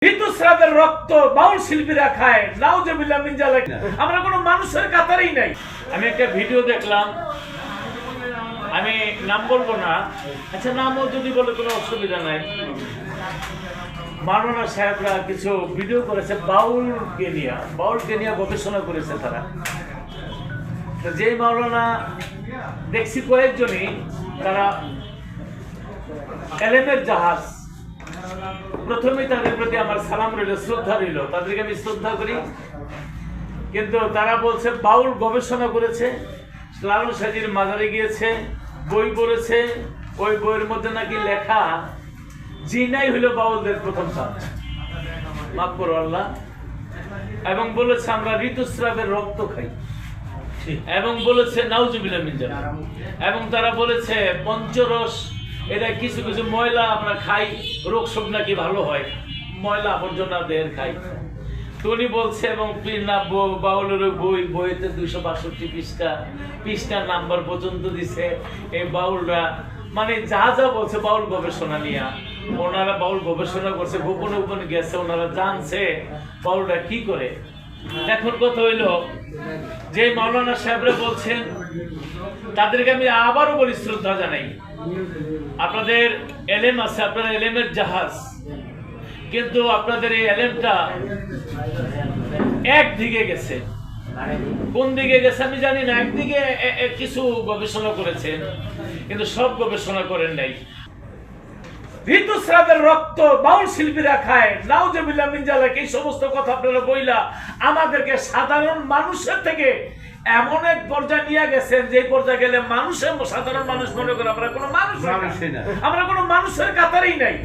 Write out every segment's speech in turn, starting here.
ঋতুস্রাবের রক্ত বাউল শিল্পীরা খায়, নাউজুবিল্লাহ মিন যালিক। আমরা কোনো মানুষের কাতারেই নাই। আমি একটা ভিডিও দেখলাম, আমি নাম বলবো না, আচ্ছা নামও যদি বলে কোনো অসুবিধা নাই। মাওলানা সাহেবরা কিছু ভিডিও করেছে বাউলকে নিয়ে গবেষণা করেছে তারা। যে মাওলানা দেখছি কয়েকজনই তারা এলেমের জাহাজ, প্রথমেই তাদের প্রতি আমার সালাম রইল, শ্রদ্ধা রইল, তাদেরকে আমি শ্রদ্ধা করি। কিন্তু তারা বলছে বাউল গবেষণা করেছে, লালন সাজির মাজারে গিয়েছে, বই পড়েছে, ওই বইয়ের মধ্যে নাকি লেখা জিনাই হইল বাউলদের প্রথম কাজ, মাফ করো আল্লাহ। এবং বলেছে আমরা ঋতুস্রাবের রক্ত খাই, এবং বলেছে নাউজুবিল্লাহ মিন যালিক। এবং তারা বলেছে পঞ্চরস, এটা কিছু কিছু ময়লা আমরা খাই, রোগ শোক নাকি ভালো হয়, ময়লা আবর্জনা দেহের খাই। উনি বলছে এবং বাউলের বইতে 262 পৃষ্ঠা নাম্বার পর্যন্ত দিছে। এই বাউলরা মানে যা যা বলছে বাউল গবেষণা নিয়ে, ওনারা বাউল গবেষণা করছে, গোপনে গোপনে গেছে, ওনারা জানছে বাউলরা কি করে। এখন কথা হইল যে মাওলানা সাহেবরা বলছেন, তাদেরকে আমি আবারও বলি শ্রদ্ধা জানাই। আপনাদের এলেম আছে, আপনাদের এলেমের জাহাজ, কিন্তু আপনাদের এই এলেমটা একদিকে গেছে। কোন দিকে গেছে আমি জানি না। একদিকে কিছু গবেষণা করেছেন, কিন্তু সব গবেষণা করেন নাই। ঋতুস্রাবের রক্ত বাউল শিল্পীরা খায়, নাউজুবিল্লাহ মিন যালিক। এই সমস্ত কথা আপনারা বইলা আমাদেরকে সাধারণ মানুষের থেকে এমন এক পর্যায়ে নিয়ে গেছেন, যে পর্যায়ে গেলে মানুষের সাধারণ মানুষ মনে করে আমরা কোনো মানুষ না, আমরা কোনো মানুষের কাতারেই নাই।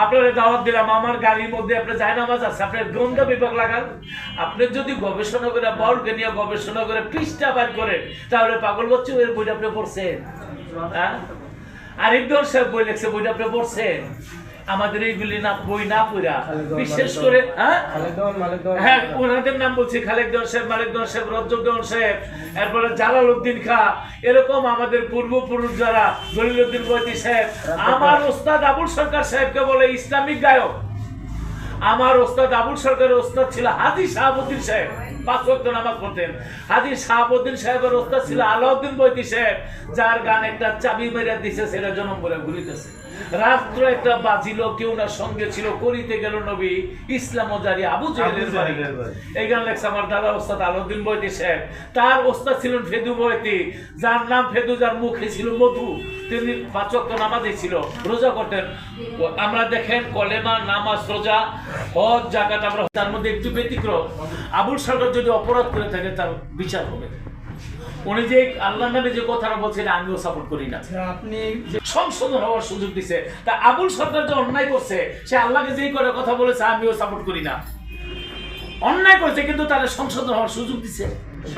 আপনারা দাওয়াত দিলাম, আমার গাড়ির মধ্যে আপনার জায়নামাজ আছে, আপনার গ্রন্থ বিভাগ লাগান। আপনি যদি গবেষণা করে বাউলকে নিয়ে গবেষণা করে পৃষ্ঠা বার করেন, তাহলে পাগল বচ্চু এর বইটা আপনি পড়ছেন? হ্যাঁ, আরিফদৌর সাহেব বই লিখছে, বইটা আপনি পড়ছেন? আমাদের এইগুলি না বই না পড়া, বিশেষ করে হ্যাঁ ওনাদের নাম বলছি, খালেক দেওয়ান সাহেব, মালিক দেওয়ান সাহেব, রজ্জব দেওয়ান সাহেব, এরপরে জালালউদ্দিন খা, এরকম আমাদের পূর্বপুরুষ যারা, জলিলউদ্দিন বৈতি সাহেব। আমার ওস্তাদ আবুল সরকার সাহেবকে বলে ইসলামিক গায়ক। আমার ওস্তাদ আবুল সরকারের ওস্তাদ ছিল হাজী শাহাবুদ্দিন সাহেব, 5 ওয়াক্ত নামাজ পড়তেন। হাজী শাহাবুদ্দিন সাহেবের ওস্তাদ ছিল আলাউদ্দিন বৈতি সাহেব, যার গান একটা চাবি মেরে দিছে, সেটা জনম করে ঘুরিতেছে। রাত্র একটা বাজিল, কেউ না সঙ্গে ছিল, করিতে গেল নবী ইসলাম জারি আবু জাহেলের বাড়ি। এই গান লেখছে আমার দাদা ওস্তাদ আলাউদ্দিন বৈতি সাহেব। তার ওস্তাদ ছিলেন ফেদু বৈতি, যার নাম ফেদু, যার মুখে ছিল মধু। তিনি 5 ওয়াক্ত নামাজই ছিল, রোজা করতেন। আমরা দেখেন কলেমা, নামাজ, রোজা, হজ, জাকাত, আমরা তার মধ্যে একটু ব্যতিক্রম। আবুল সরকার যদি অপরাধ করে থাকে তার বিচার হবে। উনি যে আল্লাহর নামে যে কথাটা বলছেন আমিও সাপোর্ট করি না। আপনি সংশোধন হওয়ার সুযোগ দিছে, তা আবুল সরকার যে অন্যায় করছে, সে আল্লাহকে যেই করে কথা বলেছে আমিও সাপোর্ট করি না। অন্যায় করছে কিন্তু তারা সংশোধন হওয়ার সুযোগ দিছে।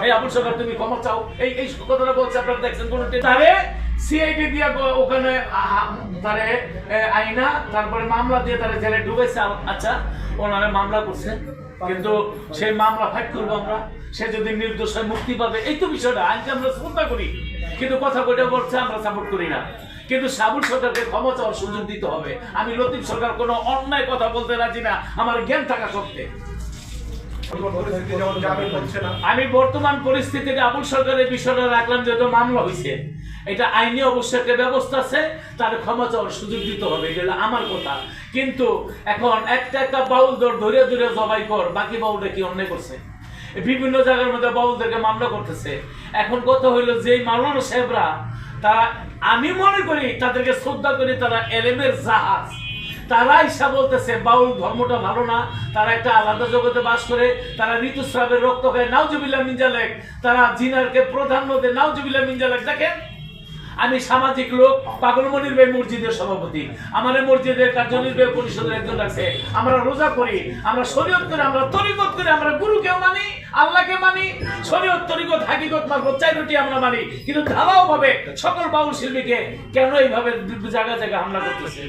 এই আবুল সরকার তুমি ক্ষমা চাও, এই এই কথাটা বলছে, আপনারা দেখছেন কোন তারে সিআইডি দিয়া ওখানে তারে আইনা, তারপরে মামলা দিয়ে তারা জেলে ঢুকাইছে। আচ্ছা, ওনারা মামলা করছে, কিন্তু সেই মামলা ফাইট করবো আমরা। সে যদি নির্দোষ হয় মুক্তি পাবে, এই তো বিষয়টা। আইনকে আমরা শ্রদ্ধা করি, কিন্তু কথা কইটা বলছে আমরা সাপোর্ট করি না। কিন্তু আবুল সরকারকে ক্ষমা চাওয়ার সুযোগ দিতে হবে। আমি লতিফ সরকার কোনো অন্যায় কথা বলতে রাজি না, আমার জ্ঞান থাকা সত্ত্বে। আমি বর্তমান পরিস্থিতিতে আবুল সরকারের বিষয়টা রাখলাম, যেহেতু মামলা হয়েছে, এটা আইনি অবশ্যই একটা ব্যবস্থা আছে, তার ক্ষমা চাওয়ার সুযোগ দিতে হবে, এটা আমার কথা। কিন্তু এখন একটা বাউল ধরে জবাই কর, বাকি বাউলটা কি অন্যায় করছে? বিভিন্ন জায়গার মধ্যে বাউলদেরকে মামলা করতেছে। এখন কথা হইলো যে মাওলানা সাহেবরা, তারা, আমি মনে করি তাদেরকে শ্রদ্ধা করি, তারা এলেমের জাহাজ। তারা ইসা বলতেছে বাউল ধর্মটা ভালো না, তারা একটা আলাদা জগতে বাস করে, তারা ঋতুস্রাবের রক্ত খায়, নাউজুবিল্লাহ মিন যালিক। তারা জিনারকে প্রাধান্য দেয়, নাউজুবিল্লাহ মিন যালিক। দেখেন, আমি সামাজিক লোক, পাগলমনির ভাই মসজিদের সভাপতি, আমাদের মসজিদের কার্যনির্বাহী পরিষদের একজন আছে। আমরা রোজা করি, আমরা শরীয়ত করি, আমরা তরিকত করি, আমরা গুরুকেও মানি, আল্লাহকে মানি, শরীয়ত, তরিকত, হাকিকত, মারফত, 4টি আমরা মানি। কিন্তু ধারাও ভাবে সকল বাউল শিল্পীকে কেন এইভাবে জায়গা জায়গা হামলা করতেছে?